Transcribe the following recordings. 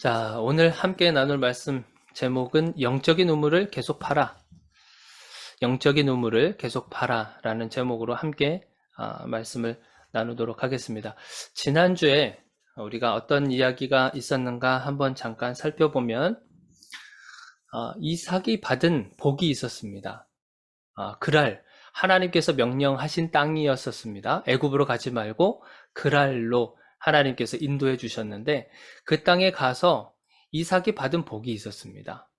자, 오늘 함께 나눌 말씀 제목은 영적인 우물을 계속 파라. 영적인 우물을 계속 파라 라는 제목으로 함께 말씀을 나누도록 하겠습니다. 지난주에 우리가 어떤 이야기가 있었는가 한번 잠깐 살펴보면 이삭이 받은 복이 있었습니다. 그랄, 하나님께서 명령하신 땅이었었습니다. 애굽으로 가지 말고 그랄로 하나님께서 인도해 주셨는데 그 땅에 가서 이삭이 받은 복이 있었습니다.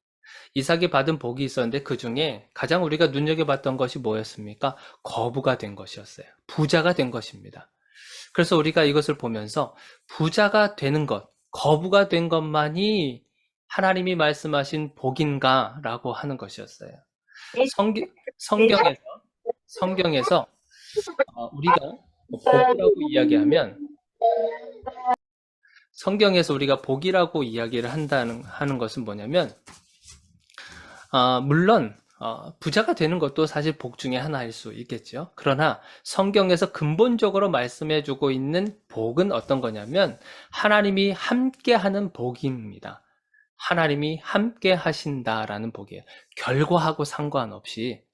이삭이 받은 복이 있었는데 그 중에 가장 우리가 눈여겨봤던 것이 뭐였습니까? 거부가 된 것이었어요. 부자가 된 것입니다. 그래서 우리가 이것을 보면서 부자가 되는 것, 거부가 된 것만이 하나님이 말씀하신 복인가라고 하는 것이었어요. 성경, 성경에서 성경에서 우리가 복이라고 이야기하면 성경에서 우리가 복이라고 이야기를 하는 것은 뭐냐면 물론 부자가 되는 것도 사실 복 중에 하나일 수 있겠죠. 그러나 성경에서 근본적으로 말씀해주고 있는 복은 어떤 거냐면 하나님이 함께하는 복입니다. 하나님이 함께 하신다라는 복이에요. 결과하고 상관없이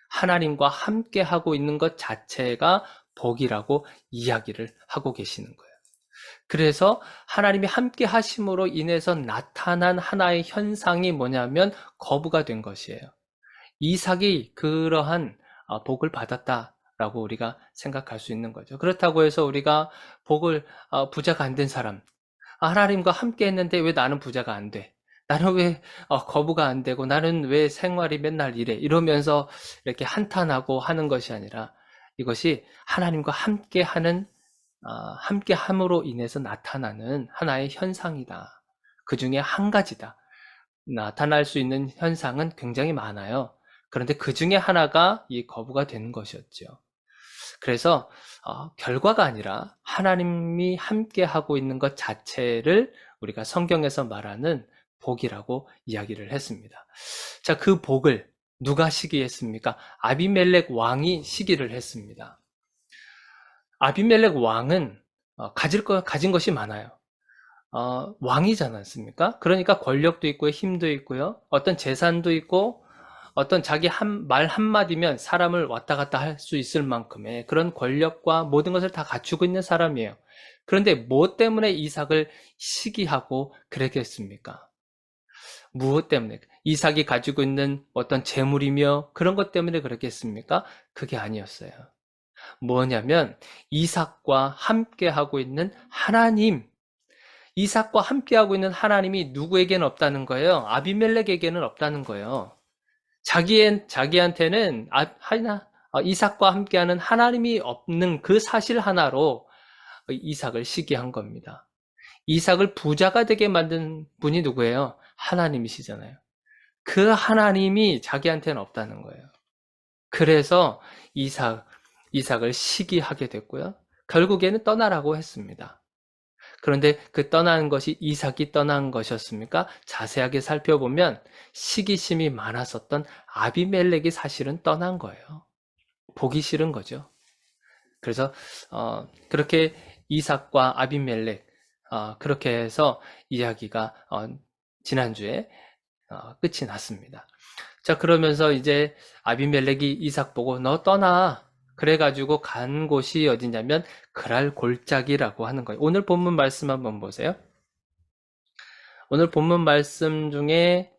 하나님과 함께 하고 있는 것 자체가 복이라고 이야기를 하고 계시는 거예요. 그래서 하나님이 함께 하심으로 인해서 나타난 하나의 현상이 뭐냐면 거부가 된 것이에요. 이삭이 그러한 복을 받았다라고 우리가 생각할 수 있는 거죠. 그렇다고 해서 우리가 복을 부자가 안 된 사람, 하나님과 함께 했는데 왜 나는 부자가 안 돼? 나는 왜 거부가 안 되고 나는 왜 생활이 맨날 이래? 이러면서 이렇게 한탄하고 하는 것이 아니라 이것이 하나님과 함께 함으로 인해서 나타나는 하나의 현상이다. 그 중에 한 가지다. 나타날 수 있는 현상은 굉장히 많아요. 그런데 그 중에 하나가 이 거부가 되는 것이었죠. 그래서 결과가 아니라 하나님이 함께 하고 있는 것 자체를 우리가 성경에서 말하는 복이라고 이야기를 했습니다. 자, 그 복을 누가 시기했습니까? 아비멜렉 왕이 시기를 했습니다. 아비멜렉 왕은 가진 것이 많아요. 왕이지 않습니까? 그러니까 권력도 있고요, 힘도 있고요, 어떤 재산도 있고, 어떤 자기 말 한마디면 사람을 왔다 갔다 할 수 있을 만큼의 그런 권력과 모든 것을 다 갖추고 있는 사람이에요. 그런데 무엇 때문에 이삭을 시기하고 그랬겠습니까? 무엇 때문에? 이삭이 가지고 있는 어떤 재물이며 그런 것 때문에 그랬겠습니까? 그게 아니었어요. 뭐냐면 이삭과 함께하고 있는 하나님, 이삭과 함께하고 있는 하나님이 누구에게는 없다는 거예요. 아비멜렉에게는 없다는 거예요. 자기한테는 이삭과 함께하는 하나님이 없는 그 사실 하나로 이삭을 시기한 겁니다. 이삭을 부자가 되게 만든 분이 누구예요? 하나님이시잖아요. 그 하나님이 자기한테는 없다는 거예요. 그래서 이삭을 시기하게 됐고요. 결국에는 떠나라고 했습니다. 그런데 그 떠나는 것이 이삭이 떠난 것이었습니까? 자세하게 살펴보면 시기심이 많았었던 아비멜렉이 사실은 떠난 거예요. 보기 싫은 거죠. 그래서 그렇게 이삭과 아비멜렉 그렇게 해서 이야기가 지난주에 끝이 났습니다. 자, 그러면서 이제 아비멜렉이 이삭 보고 너 떠나. 그래가지고 간 곳이 어디냐면 그랄 골짜기라고 하는 거예요. 오늘 본문 말씀 한번 보세요. 오늘 본문 말씀 중에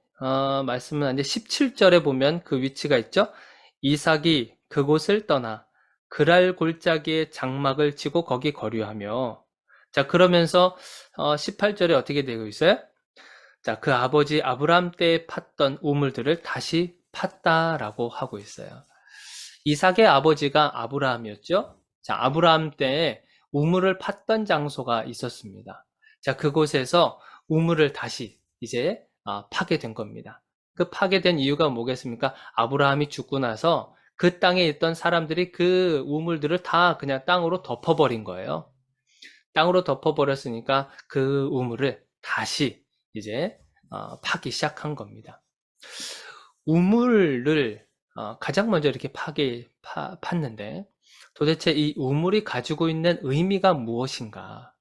말씀은 이제 17절에 보면 그 위치가 있죠. 이삭이 그곳을 떠나 그랄 골짜기에 장막을 치고 거기 거류하며, 자, 그러면서 18절에 어떻게 되고 있어요? 자, 그 아버지 아브라함 때에 팠던 우물들을 다시 팠다라고 하고 있어요. 이삭의 아버지가 아브라함이었죠. 자, 아브라함 때에 우물을 팠던 장소가 있었습니다. 자, 그곳에서 우물을 다시 이제 파게 된 겁니다. 그 파게 된 이유가 뭐겠습니까? 아브라함이 죽고 나서 그 땅에 있던 사람들이 그 우물들을 다 그냥 땅으로 덮어버린 거예요. 땅으로 덮어버렸으니까 그 우물을 다시 이제 파기 시작한 겁니다. 우물을 가장 먼저 이렇게 팠는데 도대체 이 우물이 가지고 있는 의미가 무엇인가?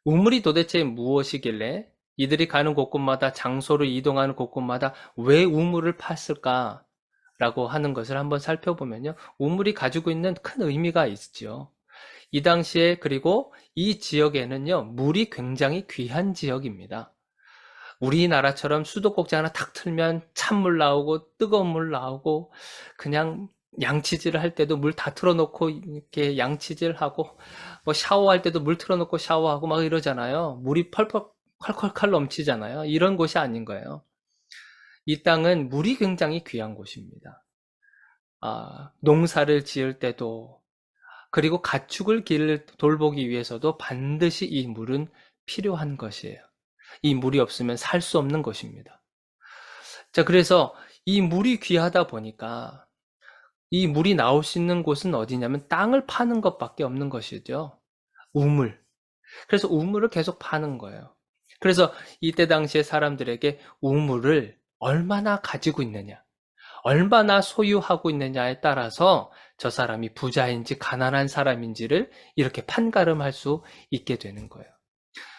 우물이 도대체 무엇이길래 이들이 가는 곳곳마다 장소를 이동하는 곳곳마다 왜 우물을 팠을까? 라고 하는 것을 한번 살펴보면요. 우물이 가지고 있는 큰 의미가 있죠. 이 당시에 그리고 이 지역에는요. 물이 굉장히 귀한 지역입니다. 우리나라처럼 수도꼭지 하나 탁 틀면 찬물 나오고 뜨거운 물 나오고 그냥 양치질을 할 때도 물 다 틀어놓고 이렇게 양치질하고 뭐 샤워할 때도 물 틀어놓고 샤워하고 막 이러잖아요. 물이 펄펄 콸콸콸 넘치잖아요. 이런 곳이 아닌 거예요. 이 땅은 물이 굉장히 귀한 곳입니다. 농사를 지을 때도 그리고 가축을 돌보기 위해서도 반드시 이 물은 필요한 것이에요. 이 물이 없으면 살 수 없는 것입니다. 자, 그래서 이 물이 귀하다 보니까 이 물이 나올 수 있는 곳은 어디냐면 땅을 파는 것밖에 없는 것이죠. 우물. 그래서 우물을 계속 파는 거예요. 그래서 이때 당시에 사람들에게 우물을 얼마나 가지고 있느냐, 얼마나 소유하고 있느냐에 따라서 저 사람이 부자인지 가난한 사람인지를 이렇게 판가름할 수 있게 되는 거예요.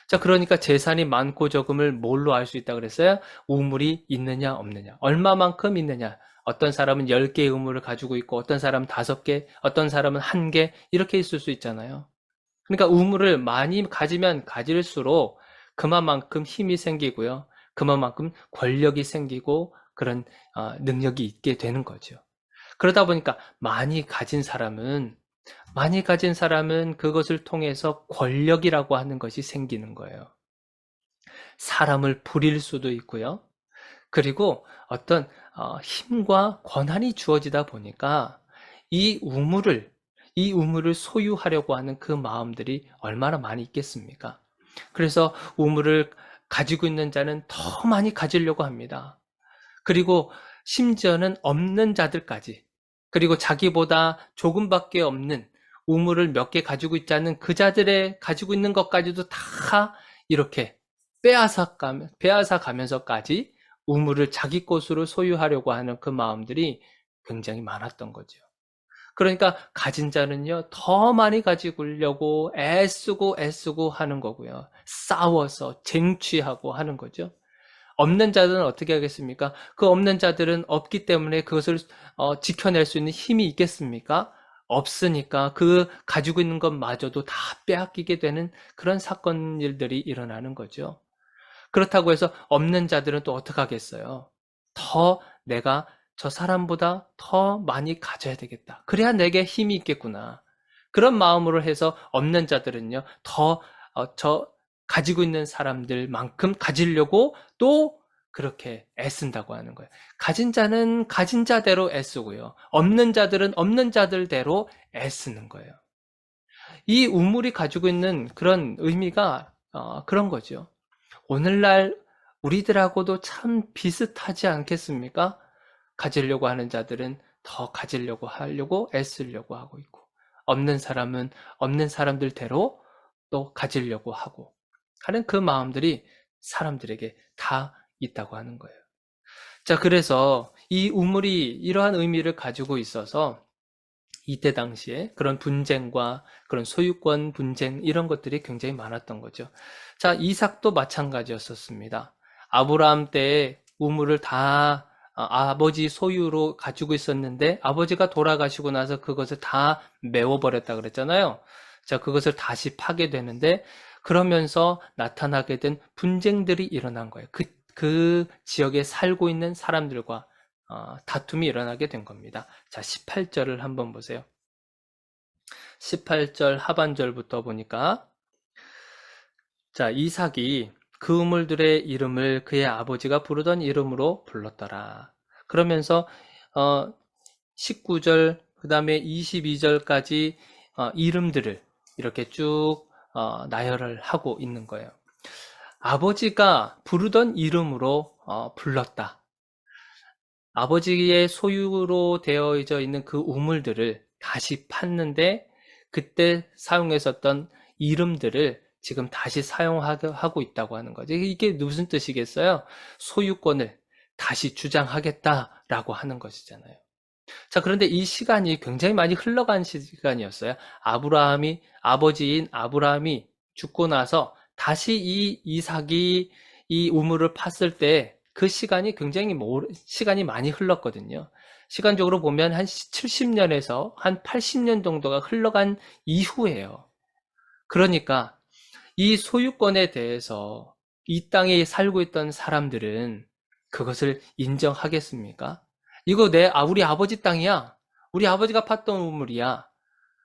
자, 그러니까 재산이 많고 적음을 뭘로 알 수 있다 그랬어요? 우물이 있느냐 없느냐, 얼마만큼 있느냐. 어떤 사람은 10개의 우물을 가지고 있고 어떤 사람은 5개, 어떤 사람은 1개 이렇게 있을 수 있잖아요. 그러니까 우물을 많이 가지면 가질수록 그만큼 힘이 생기고요. 그만큼 권력이 생기고 그런 능력이 있게 되는 거죠. 그러다 보니까 많이 가진 사람은 그것을 통해서 권력이라고 하는 것이 생기는 거예요. 사람을 부릴 수도 있고요. 그리고 어떤 힘과 권한이 주어지다 보니까 이 우물을 소유하려고 하는 그 마음들이 얼마나 많이 있겠습니까? 그래서 우물을 가지고 있는 자는 더 많이 가지려고 합니다. 그리고 심지어는 없는 자들까지, 그리고 자기보다 조금밖에 없는 우물을 몇 개 가지고 있지 않은 그 자들의 가지고 있는 것까지도 다 이렇게 빼앗아 가면서까지 우물을 자기 것으로 소유하려고 하는 그 마음들이 굉장히 많았던 거죠. 그러니까 가진 자는요, 더 많이 가지려고 애쓰고 하는 거고요. 싸워서 쟁취하고 하는 거죠. 없는 자들은 어떻게 하겠습니까? 그 없는 자들은 없기 때문에 그것을 지켜낼 수 있는 힘이 있겠습니까? 없으니까 그 가지고 있는 것마저도 다 빼앗기게 되는 그런 사건 일들이 일어나는 거죠. 그렇다고 해서 없는 자들은 또 어떻게 하겠어요? 더 내가 저 사람보다 더 많이 가져야 되겠다. 그래야 내게 힘이 있겠구나. 그런 마음으로 해서 없는 자들은요, 저 가지고 있는 사람들만큼 가지려고 또 그렇게 애쓴다고 하는 거예요. 가진 자는 가진 자대로 애쓰고요. 없는 자들은 없는 자들대로 애쓰는 거예요. 이 우물이 가지고 있는 그런 의미가 그런 거죠. 오늘날 우리들하고도 참 비슷하지 않겠습니까? 가지려고 하는 자들은 더 가지려고 하려고 애쓰려고 하고 있고, 없는 사람은 없는 사람들대로 또 가지려고 하고 하는 그 마음들이 사람들에게 다 있다고 하는 거예요. 자, 그래서 이 우물이 이러한 의미를 가지고 있어서 이때 당시에 그런 분쟁과 그런 소유권 분쟁 이런 것들이 굉장히 많았던 거죠. 자, 이삭도 마찬가지였었습니다. 아브라함 때에 우물을 다 아버지 소유로 가지고 있었는데 아버지가 돌아가시고 나서 그것을 다 메워버렸다 그랬잖아요. 자, 그것을 다시 파게 되는데 그러면서 나타나게 된 분쟁들이 일어난 거예요. 그 지역에 살고 있는 사람들과 다툼이 일어나게 된 겁니다. 자, 18절을 한번 보세요. 18절 하반절부터 보니까 자, 이삭이 그 우물들의 이름을 그의 아버지가 부르던 이름으로 불렀더라. 그러면서 19절 그 다음에 22절까지 이름들을 이렇게 쭉 나열을 하고 있는 거예요. 아버지가 부르던 이름으로 불렀다. 아버지의 소유로 되어져 있는 그 우물들을 다시 팠는데 그때 사용했었던 이름들을 지금 다시 사용하고 있다고 하는 거죠. 이게 무슨 뜻이겠어요? 소유권을 다시 주장하겠다라고 하는 것이잖아요. 자, 그런데 이 시간이 굉장히 많이 흘러간 시간이었어요. 아버지인 아브라함이 죽고 나서 다시 이 이삭이 이 우물을 팠을 때 그 시간이 굉장히 시간이 많이 흘렀거든요. 시간적으로 보면 한 70년에서 한 80년 정도가 흘러간 이후예요. 그러니까 이 소유권에 대해서 이 땅에 살고 있던 사람들은 그것을 인정하겠습니까? 이거 우리 아버지 땅이야. 우리 아버지가 팠던 우물이야.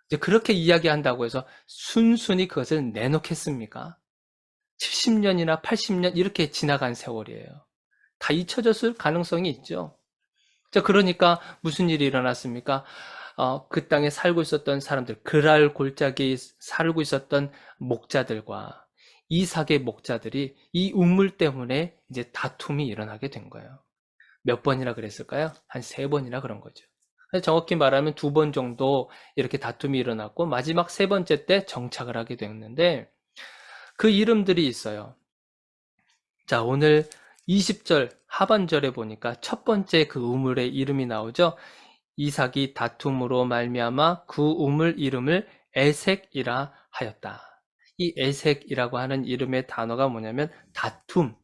이제 그렇게 이야기한다고 해서 순순히 그것을 내놓겠습니까? 70년이나 80년 이렇게 지나간 세월이에요. 다 잊혀졌을 가능성이 있죠. 자, 그러니까 무슨 일이 일어났습니까? 그 땅에 살고 있었던 사람들, 그랄 골짜기에 살고 있었던 목자들과 이삭의 목자들이 이 우물 때문에 이제 다툼이 일어나게 된 거예요. 몇 번이나 그랬을까요? 한 3번이나 그런 거죠. 정확히 말하면 2번 정도 이렇게 다툼이 일어났고 마지막 3번째 때 정착을 하게 됐는데 그 이름들이 있어요. 자, 오늘 20절 하반절에 보니까 첫 번째 그 우물의 이름이 나오죠. 이삭이 다툼으로 말미암아 그 우물 이름을 에색이라 하였다. 이 에색이라고 하는 이름의 단어가 뭐냐면 다툼이라고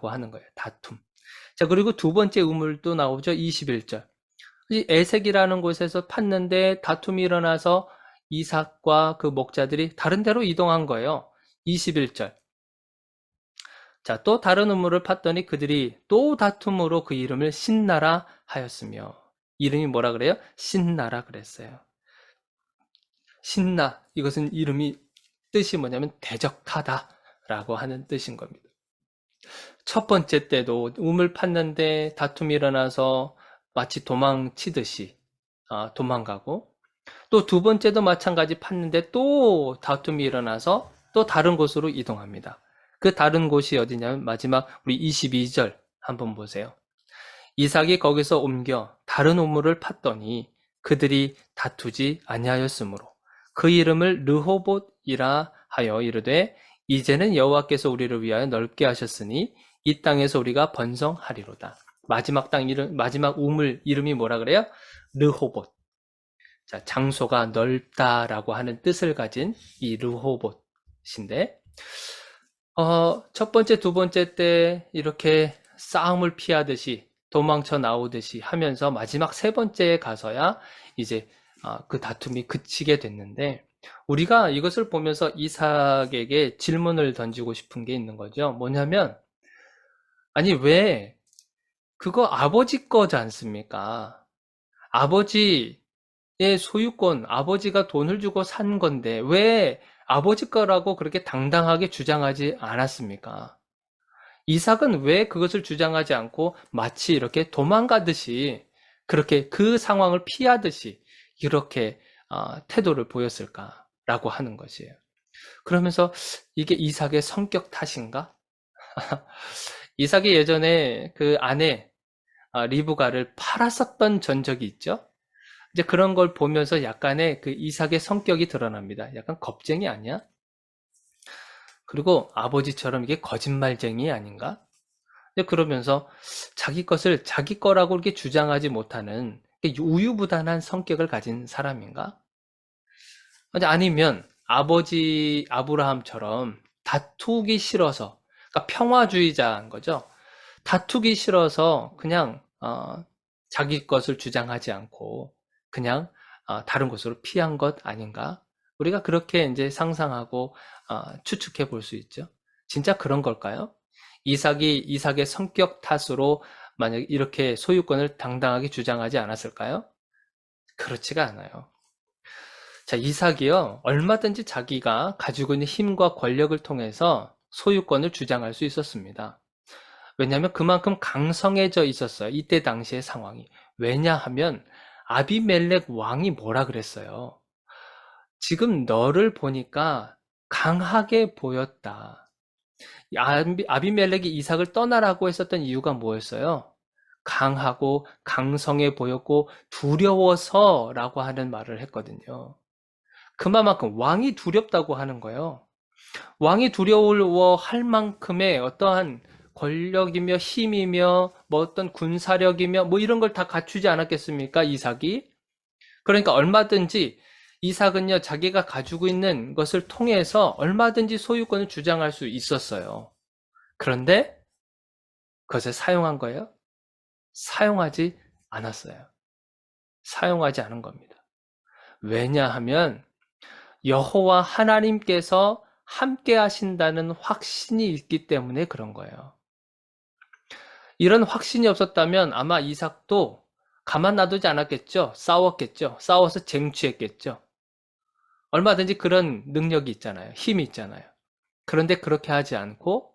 하는 거예요. 다툼. 자, 그리고 두 번째 우물도 나오죠. 21절. 이 에색이라는 곳에서 팠는데 다툼이 일어나서 이삭과 그 목자들이 다른 데로 이동한 거예요. 21절. 자, 또 다른 우물을 팠더니 그들이 또 다툼으로 그 이름을 신나라 하였으며, 이름이 뭐라 그래요? 신나라 그랬어요. 신나, 이것은 이름이 뜻이 뭐냐면 대적하다 라고 하는 뜻인 겁니다. 첫 번째 때도 우물 팠는데 다툼이 일어나서 마치 도망치듯이 도망가고, 또 두 번째도 마찬가지 팠는데 또 다툼이 일어나서 또 다른 곳으로 이동합니다. 그 다른 곳이 어디냐면 마지막 우리 22절 한번 보세요. 이삭이 거기서 옮겨 다른 우물을 팠더니 그들이 다투지 아니하였으므로 그 이름을 르호봇이라 하여 이르되 이제는 여호와께서 우리를 위하여 넓게 하셨으니 이 땅에서 우리가 번성하리로다. 마지막 땅 이름, 마지막 우물 이름이 뭐라 그래요? 르호봇. 자, 장소가 넓다라고 하는 뜻을 가진 이 르호봇인데, 첫 번째, 두 번째 때 이렇게 싸움을 피하듯이 도망쳐 나오듯이 하면서 마지막 세 번째에 가서야 이제 그 다툼이 그치게 됐는데, 우리가 이것을 보면서 이삭에게 질문을 던지고 싶은 게 있는 거죠. 뭐냐면, 아니, 왜 그거 아버지 거지 않습니까? 아버지의 소유권, 아버지가 돈을 주고 산 건데 왜 아버지 거라고 그렇게 당당하게 주장하지 않았습니까? 이삭은 왜 그것을 주장하지 않고 마치 이렇게 도망가듯이 그렇게 그 상황을 피하듯이 이렇게 태도를 보였을까라고 하는 것이에요. 그러면서 이게 이삭의 성격 탓인가? 이삭이 예전에 그 아내 리브가를 팔았었던 전적이 있죠. 이제 그런 걸 보면서 약간의 그 이삭의 성격이 드러납니다. 약간 겁쟁이 아니야? 그리고 아버지처럼 이게 거짓말쟁이 아닌가? 그러면서 자기 것을 자기 거라고 이렇게 주장하지 못하는 우유부단한 성격을 가진 사람인가? 아니면 아버지 아브라함처럼 다투기 싫어서, 그러니까 평화주의자인 거죠. 다투기 싫어서 그냥 자기 것을 주장하지 않고 그냥 다른 곳으로 피한 것 아닌가? 우리가 그렇게 이제 상상하고 추측해 볼 수 있죠. 진짜 그런 걸까요? 이삭의 성격 탓으로 만약 이렇게 소유권을 당당하게 주장하지 않았을까요? 그렇지가 않아요. 자, 이삭이요, 얼마든지 자기가 가지고 있는 힘과 권력을 통해서 소유권을 주장할 수 있었습니다. 왜냐하면 그만큼 강성해져 있었어요. 이때 당시의 상황이. 왜냐하면 아비멜렉 왕이 뭐라 그랬어요? 지금 너를 보니까 강하게 보였다. 아비멜렉이 이삭을 떠나라고 했었던 이유가 뭐였어요? 강하고 강성해 보였고 두려워서라고 하는 말을 했거든요. 그만큼 왕이 두렵다고 하는 거예요. 왕이 두려워할 만큼의 어떠한 권력이며 힘이며 뭐 어떤 군사력이며 뭐 이런 걸 다 갖추지 않았겠습니까? 이삭이. 그러니까 얼마든지 이삭은요, 자기가 가지고 있는 것을 통해서 얼마든지 소유권을 주장할 수 있었어요. 그런데 그것을 사용한 거예요? 사용하지 않았어요. 사용하지 않은 겁니다. 왜냐하면 여호와 하나님께서 함께 하신다는 확신이 있기 때문에 그런 거예요. 이런 확신이 없었다면 아마 이삭도 가만 놔두지 않았겠죠. 싸웠겠죠. 싸워서 쟁취했겠죠. 얼마든지 그런 능력이 있잖아요. 힘이 있잖아요. 그런데 그렇게 하지 않고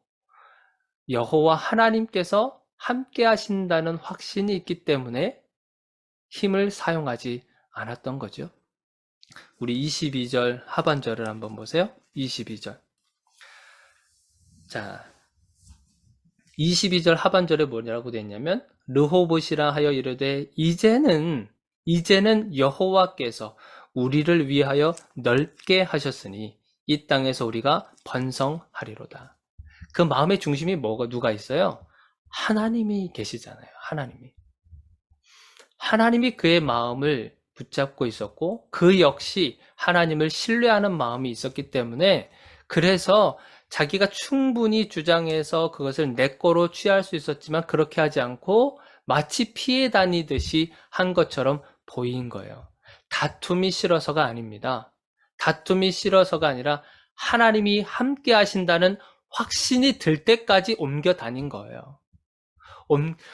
여호와 하나님께서 함께 하신다는 확신이 있기 때문에 힘을 사용하지 않았던 거죠. 우리 22절 하반절을 한번 보세요. 22절. 자, 22절 하반절에 뭐라고 되어 있냐면 르호봇이라 하여 이르되 이제는 여호와께서 우리를 위하여 넓게 하셨으니 이 땅에서 우리가 번성하리로다. 그 마음의 중심이 누가 있어요? 하나님이 계시잖아요. 하나님이 그의 마음을 붙잡고 있었고 그 역시 하나님을 신뢰하는 마음이 있었기 때문에 그래서 자기가 충분히 주장해서 그것을 내 거로 취할 수 있었지만 그렇게 하지 않고 마치 피해 다니듯이 한 것처럼 보인 거예요. 다툼이 싫어서가 아닙니다. 다툼이 싫어서가 아니라 하나님이 함께 하신다는 확신이 들 때까지 옮겨 다닌 거예요.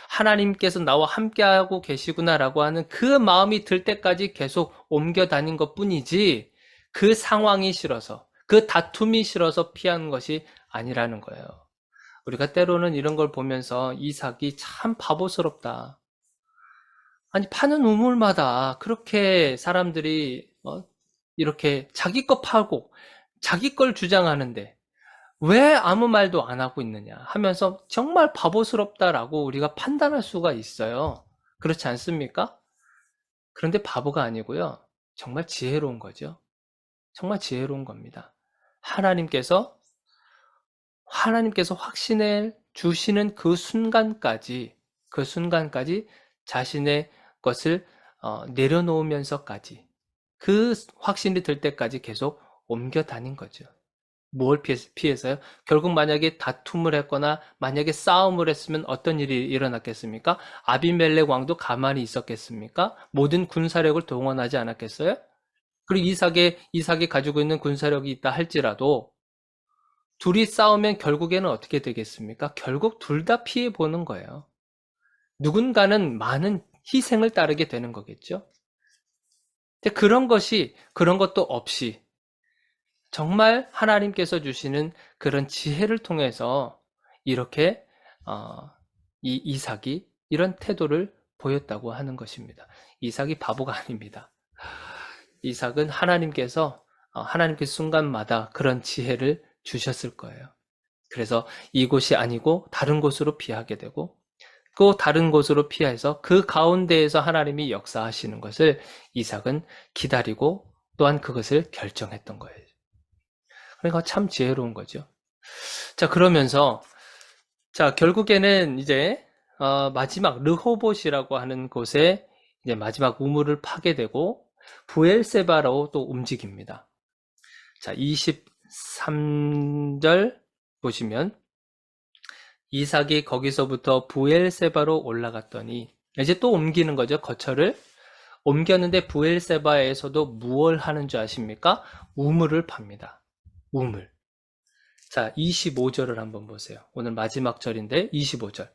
하나님께서 나와 함께하고 계시구나라고 하는 그 마음이 들 때까지 계속 옮겨 다닌 것 뿐이지 그 상황이 싫어서 그 다툼이 싫어서 피한 것이 아니라는 거예요. 우리가 때로는 이런 걸 보면서 이삭이 참 바보스럽다. 아니 파는 우물마다 그렇게 사람들이 이렇게 자기 거 파고 자기 걸 주장하는데 왜 아무 말도 안 하고 있느냐 하면서 정말 바보스럽다라고 우리가 판단할 수가 있어요. 그렇지 않습니까? 그런데 바보가 아니고요. 정말 지혜로운 거죠. 정말 지혜로운 겁니다. 하나님께서 확신을 주시는 그 순간까지 자신의 것을 내려놓으면서까지 그 확신이 들 때까지 계속 옮겨 다닌 거죠. 뭘 피해서요? 결국 만약에 다툼을 했거나 만약에 싸움을 했으면 어떤 일이 일어났겠습니까? 아비멜렉 왕도 가만히 있었겠습니까? 모든 군사력을 동원하지 않았겠어요? 그리고 이삭이 가지고 있는 군사력이 있다 할지라도 둘이 싸우면 결국에는 어떻게 되겠습니까? 결국 둘 다 피해 보는 거예요. 누군가는 많은 희생을 따르게 되는 거겠죠. 근데 그런 것도 없이 정말 하나님께서 주시는 그런 지혜를 통해서 이렇게 이 이삭이 이런 태도를 보였다고 하는 것입니다. 이삭이 바보가 아닙니다. 이삭은 하나님께서 순간마다 그런 지혜를 주셨을 거예요. 그래서 이곳이 아니고 다른 곳으로 피하게 되고 또 다른 곳으로 피해서 그 가운데에서 하나님이 역사하시는 것을 이삭은 기다리고 또한 그것을 결정했던 거예요. 그러니까 참 지혜로운 거죠. 자, 그러면서 결국에는 이제 마지막 르호봇이라고 하는 곳에 이제 마지막 우물을 파게 되고 부엘세바로 또 움직입니다. 자, 23절 보시면 이삭이 거기서부터 부엘세바로 올라갔더니 이제 또 옮기는 거죠. 거처를 옮겼는데 부엘세바에서도 무얼 하는 줄 아십니까? 우물을 팝니다. 우물. 자, 25절을 한번 보세요. 오늘 마지막 절인데 25절.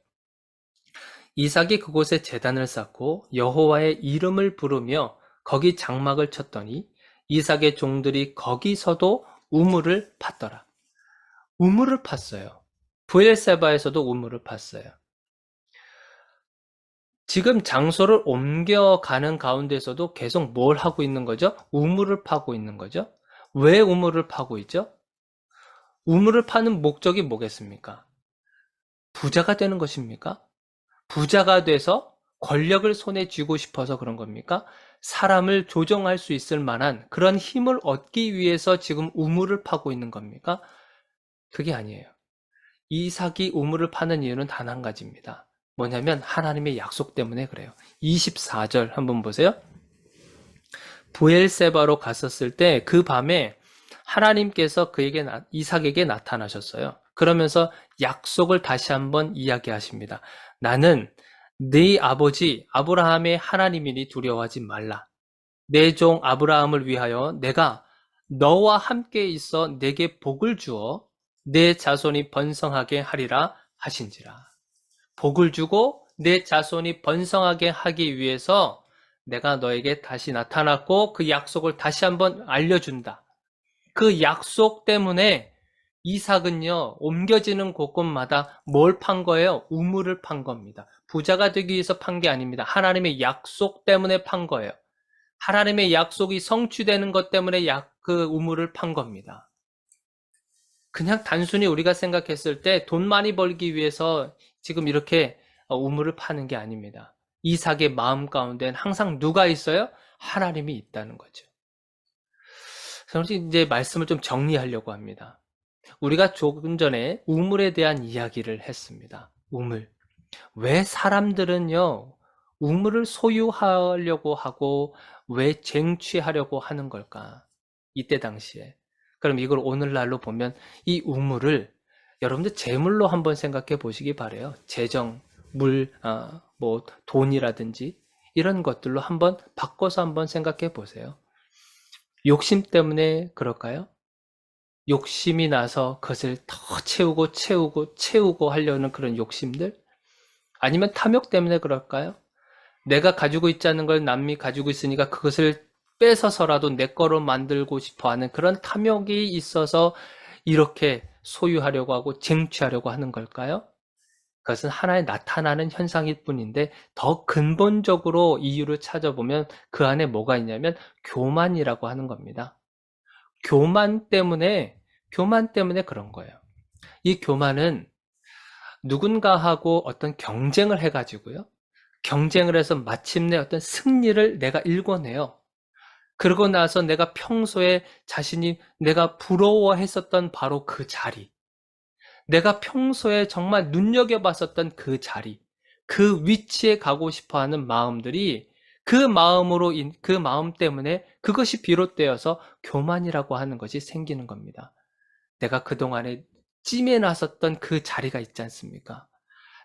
이삭이 그곳에 제단을 쌓고 여호와의 이름을 부르며 거기 장막을 쳤더니 이삭의 종들이 거기서도 우물을 팠더라. 우물을 팠어요. 부엘세바에서도 우물을 팠어요. 지금 장소를 옮겨가는 가운데서도 계속 뭘 하고 있는 거죠? 우물을 파고 있는 거죠. 왜 우물을 파고 있죠? 우물을 파는 목적이 뭐겠습니까? 부자가 되는 것입니까? 부자가 돼서 권력을 손에 쥐고 싶어서 그런 겁니까? 사람을 조정할 수 있을 만한 그런 힘을 얻기 위해서 지금 우물을 파고 있는 겁니까? 그게 아니에요. 이삭이 우물을 파는 이유는 단 한 가지입니다. 뭐냐면 하나님의 약속 때문에 그래요. 24절 한번 보세요. 부엘세바로 갔었을 때 그 밤에 하나님께서 이삭에게 나타나셨어요. 그러면서 약속을 다시 한번 이야기하십니다. 나는 네 아버지 아브라함의 하나님이니 두려워하지 말라. 내 종 아브라함을 위하여 내가 너와 함께 있어 내게 복을 주어 내 자손이 번성하게 하리라 하신지라. 복을 주고 내 자손이 번성하게 하기 위해서 내가 너에게 다시 나타났고 그 약속을 다시 한번 알려준다. 그 약속 때문에 이삭은요, 옮겨지는 곳곳마다 뭘 판 거예요? 우물을 판 겁니다. 부자가 되기 위해서 판 게 아닙니다. 하나님의 약속 때문에 판 거예요. 하나님의 약속이 성취되는 것 때문에 그 우물을 판 겁니다. 그냥 단순히 우리가 생각했을 때 돈 많이 벌기 위해서 지금 이렇게 우물을 파는 게 아닙니다. 이삭의 마음 가운데는 항상 누가 있어요? 하나님이 있다는 거죠. 그래서 이제 말씀을 좀 정리하려고 합니다. 우리가 조금 전에 우물에 대한 이야기를 했습니다. 우물. 왜 사람들은요, 우물을 소유하려고 하고 왜 쟁취하려고 하는 걸까? 이때 당시에. 그럼 이걸 오늘날로 보면 이 우물을 여러분들 재물로 한번 생각해 보시기 바래요. 재정, 물, 뭐 돈이라든지 이런 것들로 한번 바꿔서 한번 생각해 보세요. 욕심 때문에 그럴까요? 욕심이 나서 그것을 더 채우고 하려는 그런 욕심들? 아니면 탐욕 때문에 그럴까요? 내가 가지고 있지 않은 걸 남이 가지고 있으니까 그것을 뺏어서라도 내 거로 만들고 싶어 하는 그런 탐욕이 있어서 이렇게 소유하려고 하고 쟁취하려고 하는 걸까요? 그것은 하나의 나타나는 현상일 뿐인데 더 근본적으로 이유를 찾아보면 그 안에 뭐가 있냐면 교만이라고 하는 겁니다. 교만 때문에 그런 거예요. 이 교만은 누군가하고 어떤 경쟁을 해가지고요. 경쟁을 해서 마침내 어떤 승리를 내가 일궈내요. 그러고 나서 내가 평소에 내가 부러워했었던 바로 그 자리, 내가 평소에 정말 눈여겨봤었던 그 자리, 그 위치에 가고 싶어하는 마음들이 그 마음 때문에 그것이 비롯되어서 교만이라고 하는 것이 생기는 겁니다. 내가 그동안에 찜해놨었던 그 자리가 있지 않습니까?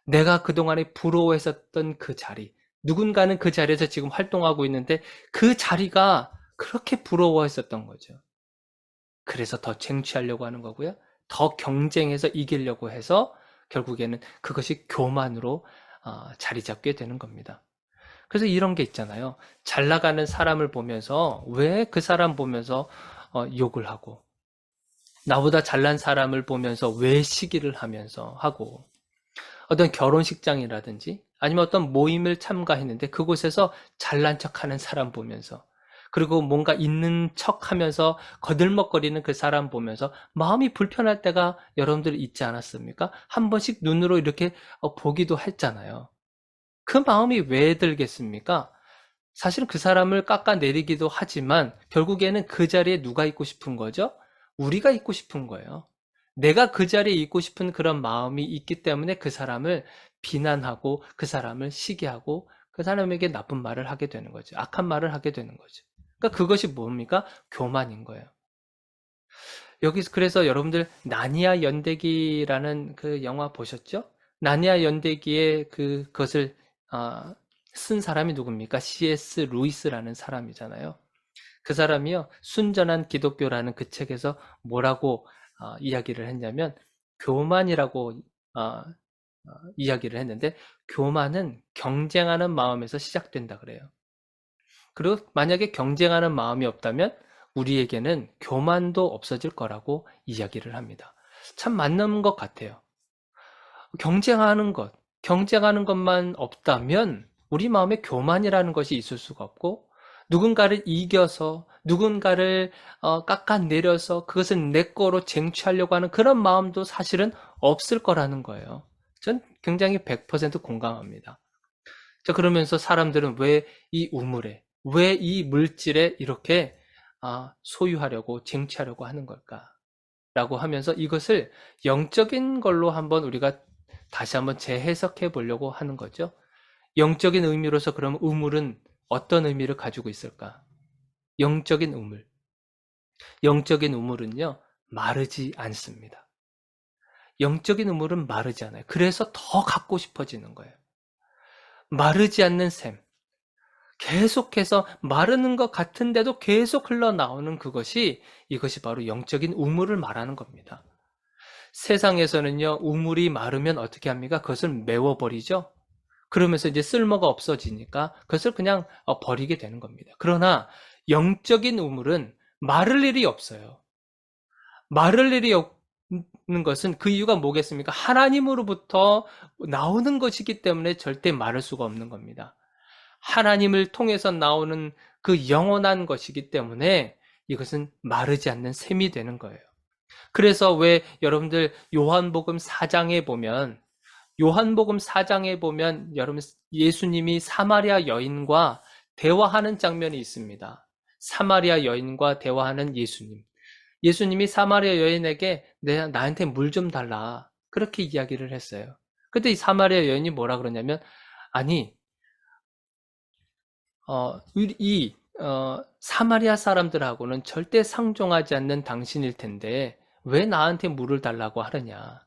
내가 그동안에 부러워했었던 그 자리, 누군가는 그 자리에서 지금 활동하고 있는데 그 자리가 그렇게 부러워했었던 거죠. 그래서 더 쟁취하려고 하는 거고요. 더 경쟁해서 이기려고 해서 결국에는 그것이 교만으로 자리 잡게 되는 겁니다. 그래서 이런 게 있잖아요. 잘 나가는 사람을 보면서 왜 그 사람 보면서 욕을 하고 나보다 잘난 사람을 보면서 왜 시기를 하면서 하고 어떤 결혼식장이라든지 아니면 어떤 모임을 참가했는데 그곳에서 잘난 척하는 사람 보면서 그리고 뭔가 있는 척하면서 거들먹거리는 그 사람 보면서 마음이 불편할 때가 여러분들 있지 않았습니까? 한 번씩 눈으로 이렇게 보기도 했잖아요. 그 마음이 왜 들겠습니까? 사실은 그 사람을 깎아내리기도 하지만 결국에는 그 자리에 누가 있고 싶은 거죠? 우리가 있고 싶은 거예요. 내가 그 자리에 있고 싶은 그런 마음이 있기 때문에 그 사람을 비난하고 그 사람을 시기하고 그 사람에게 나쁜 말을 하게 되는 거죠. 악한 말을 하게 되는 거죠. 그러니까 그것이 뭡니까? 교만인 거예요. 여기서 그래서 여러분들 나니아 연대기라는 그 영화 보셨죠? 나니아 연대기에 그것을 아, 쓴 사람이 누굽니까? C.S. 루이스라는 사람이잖아요. 그 사람이요, 순전한 기독교라는 그 책에서 뭐라고 이야기를 했냐면, 교만이라고 이야기를 했는데, 교만은 경쟁하는 마음에서 시작된다 그래요. 그리고 만약에 경쟁하는 마음이 없다면, 우리에게는 교만도 없어질 거라고 이야기를 합니다. 참 맞는 것 같아요. 경쟁하는 것만 없다면 우리 마음에 교만이라는 것이 있을 수가 없고 누군가를 이겨서 누군가를 깎아내려서 그것을 내 거로 쟁취하려고 하는 그런 마음도 사실은 없을 거라는 거예요. 전 굉장히 100% 공감합니다. 자, 그러면서 사람들은 왜 이 우물에, 왜 이 물질에 이렇게 소유하려고 쟁취하려고 하는 걸까? 라고 하면서 이것을 영적인 걸로 한번 우리가 다시 한번 재해석해 보려고 하는 거죠. 영적인 의미로서 그럼 우물은 어떤 의미를 가지고 있을까? 영적인 우물. 영적인 우물은요, 마르지 않습니다. 영적인 우물은 마르지 않아요. 그래서 더 갖고 싶어지는 거예요. 마르지 않는 샘. 계속해서 마르는 것 같은데도 계속 흘러나오는 이것이 바로 영적인 우물을 말하는 겁니다. 세상에서는요, 우물이 마르면 어떻게 합니까? 그것을 메워버리죠? 그러면서 이제 쓸모가 없어지니까 그것을 그냥 버리게 되는 겁니다. 그러나 영적인 우물은 마를 일이 없어요. 마를 일이 없는 것은 그 이유가 뭐겠습니까? 하나님으로부터 나오는 것이기 때문에 절대 마를 수가 없는 겁니다. 하나님을 통해서 나오는 그 영원한 것이기 때문에 이것은 마르지 않는 샘이 되는 거예요. 그래서 왜 여러분들 요한복음 4장에 보면 여러분 예수님이 사마리아 여인과 대화하는 장면이 있습니다. 사마리아 여인과 대화하는 예수님. 예수님이 사마리아 여인에게 나한테 물 좀 달라. 그렇게 이야기를 했어요. 그때 이 사마리아 여인이 뭐라 그러냐면, 아니, 사마리아 사람들하고는 절대 상종하지 않는 당신일 텐데 왜 나한테 물을 달라고 하느냐.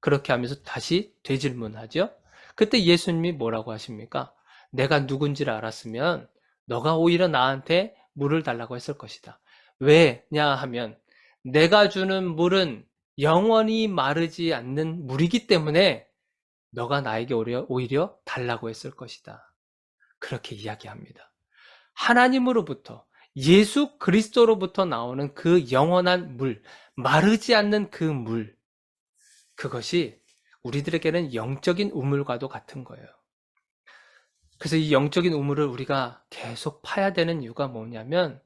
그렇게 하면서 다시 되질문하죠. 그때 예수님이 뭐라고 하십니까? 내가 누군지를 알았으면 너가 오히려 나한테 물을 달라고 했을 것이다. 왜냐 하면 내가 주는 물은 영원히 마르지 않는 물이기 때문에 너가 나에게 오히려 달라고 했을 것이다. 그렇게 이야기합니다. 하나님으로부터 예수 그리스도로부터 나오는 그 영원한 물, 마르지 않는 그 물, 그것이 우리들에게는 영적인 우물과도 같은 거예요. 그래서 이 영적인 우물을 우리가 계속 파야 되는 이유가 뭐냐면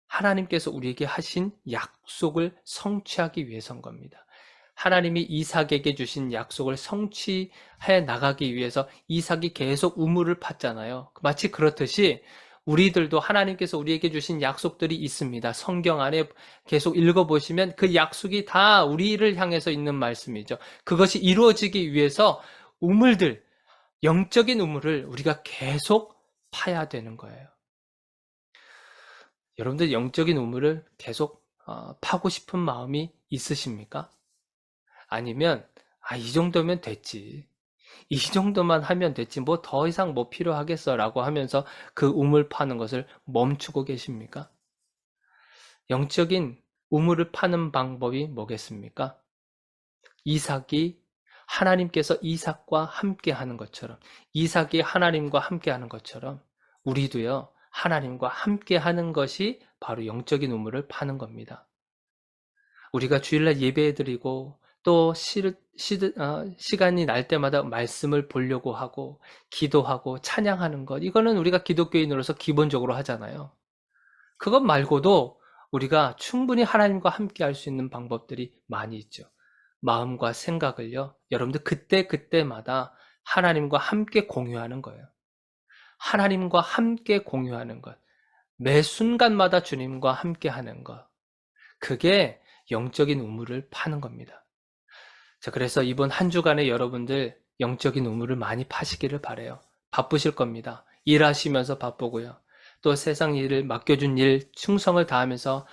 하나님께서 우리에게 하신 약속을 성취하기 위해서인 겁니다. 하나님이 이삭에게 주신 약속을 성취해 나가기 위해서 이삭이 계속 우물을 팠잖아요. 마치 그렇듯이 우리들도 하나님께서 우리에게 주신 약속들이 있습니다. 성경 안에 계속 읽어보시면 그 약속이 다 우리를 향해서 있는 말씀이죠. 그것이 이루어지기 위해서 영적인 우물을 우리가 계속 파야 되는 거예요. 여러분들 영적인 우물을 계속 파고 싶은 마음이 있으십니까? 아니면 이 정도면 됐지. 이 정도만 하면 됐지. 뭐 더 이상 뭐 필요하겠어라고 하면서 그 우물 파는 것을 멈추고 계십니까? 영적인 우물을 파는 방법이 뭐겠습니까? 하나님께서 이삭과 함께 하는 것처럼, 이삭이 하나님과 함께 하는 것처럼 우리도요, 하나님과 함께 하는 것이 바로 영적인 우물을 파는 겁니다. 우리가 주일날 예배해드리고 또 시간이 날 때마다 말씀을 보려고 하고 기도하고 찬양하는 것, 이거는 우리가 기독교인으로서 기본적으로 하잖아요. 그것 말고도 우리가 충분히 하나님과 함께 할 수 있는 방법들이 많이 있죠. 마음과 생각을요, 여러분들 그때마다 하나님과 함께 공유하는 거예요. 하나님과 함께 공유하는 것. 매 순간마다 주님과 함께 하는 것. 그게 영적인 우물을 파는 겁니다. 자, 그래서 이번 한 주간에 여러분들 영적인 우물을 많이 파시기를 바라요. 바쁘실 겁니다. 일하시면서 바쁘고요. 또 세상 일을 맡겨준 일 충성을 다하면서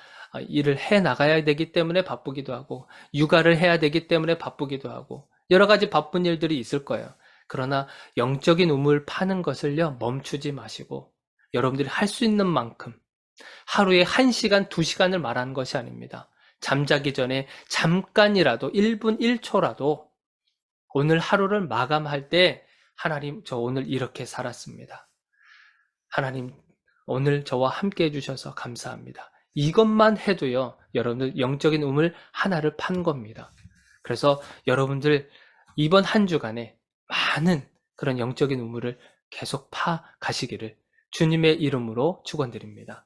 일을 해 나가야 되기 때문에 바쁘기도 하고 육아를 해야 되기 때문에 바쁘기도 하고 여러 가지 바쁜 일들이 있을 거예요. 그러나 영적인 우물 파는 것을요, 멈추지 마시고 여러분들이 할 수 있는 만큼 하루에 1시간, 2시간을 말하는 것이 아닙니다. 잠자기 전에 잠깐이라도 1분 1초라도 오늘 하루를 마감할 때 하나님, 저 오늘 이렇게 살았습니다. 하나님, 오늘 저와 함께 해주셔서 감사합니다. 이것만 해도요, 여러분들 영적인 우물 하나를 판 겁니다. 그래서 여러분들 이번 한 주간에 많은 그런 영적인 우물을 계속 파 가시기를 주님의 이름으로 축원드립니다.